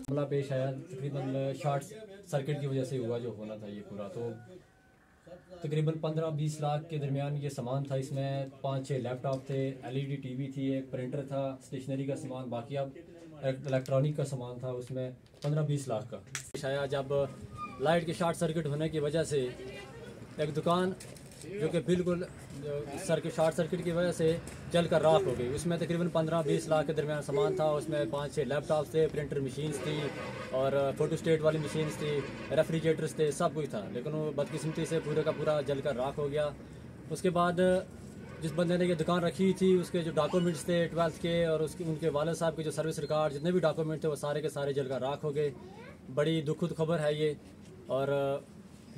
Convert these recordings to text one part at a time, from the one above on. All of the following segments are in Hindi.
हमला पेश आया तकरीबन शॉर्ट सर्किट की वजह से हुआ जो होना था ये पूरा। तो तकरीबन 15-20 लाख के दरमियान ये सामान था। इसमें 5-6 लैपटॉप थे, LED टीवी थी, एक प्रिंटर था, स्टेशनरी का सामान, बाकी अब इलेक्ट्रॉनिक का सामान था। उसमें 15-20 लाख का पेश आया जब लाइट के शॉर्ट सर्किट होने की वजह से एक दुकान जो कि बिल्कुल शॉर्ट सर्किट की वजह से जल कर राख हो गई। उसमें तकरीबन 15-20 लाख के दरमियान सामान था। उसमें 5-6 लैपटॉप थे, प्रिंटर मशीन्स थी और फोटोस्टेट वाली मशीन्स थी, रेफ्रिजरेटर्स थे, सब कुछ था। लेकिन वो बदकिस्मती से पूरे का पूरा जल कर राख हो गया। उसके बाद जिस बंदे ने ये दुकान रखी थी उसके जो डॉक्यूमेंट्स थे 12th के और उनके वालिद साहब के जो सर्विस रिकॉर्ड जितने भी डॉक्यूमेंट थे वो सारे के सारे जल कर राख हो गए। बड़ी दुखद खबर है ये। और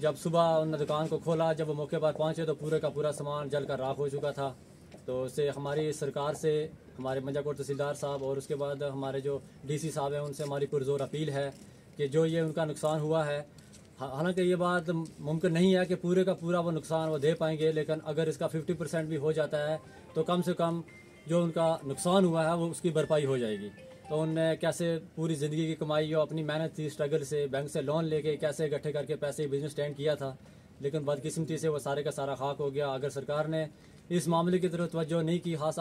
जब सुबह उन दुकान को खोला, जब वो मौके पर पहुंचे तो पूरे का पूरा सामान जल कर राख हो चुका था। तो उससे हमारी सरकार से, हमारे मंजाकोट तहसीलदार साहब और उसके बाद हमारे जो DC साहब हैं उनसे हमारी पुरजोर अपील है कि जो ये उनका नुकसान हुआ है, हालांकि ये बात मुमकिन नहीं है कि पूरे का पूरा वो नुकसान वो दे पाएंगे, लेकिन अगर इसका 50% भी हो जाता है तो कम से कम जो उनका नुकसान हुआ है वो उसकी भरपाई हो जाएगी। तो उनने कैसे पूरी ज़िंदगी की कमाई और अपनी मेहनत थी, स्ट्रगल से बैंक से लोन लेके कैसे इकट्ठे करके पैसे बिजनेस स्टैंड किया था, लेकिन बदकिस्मती से वो सारे का सारा खाक हो गया। अगर सरकार ने इस मामले की तरफ तवज्जो नहीं की, खास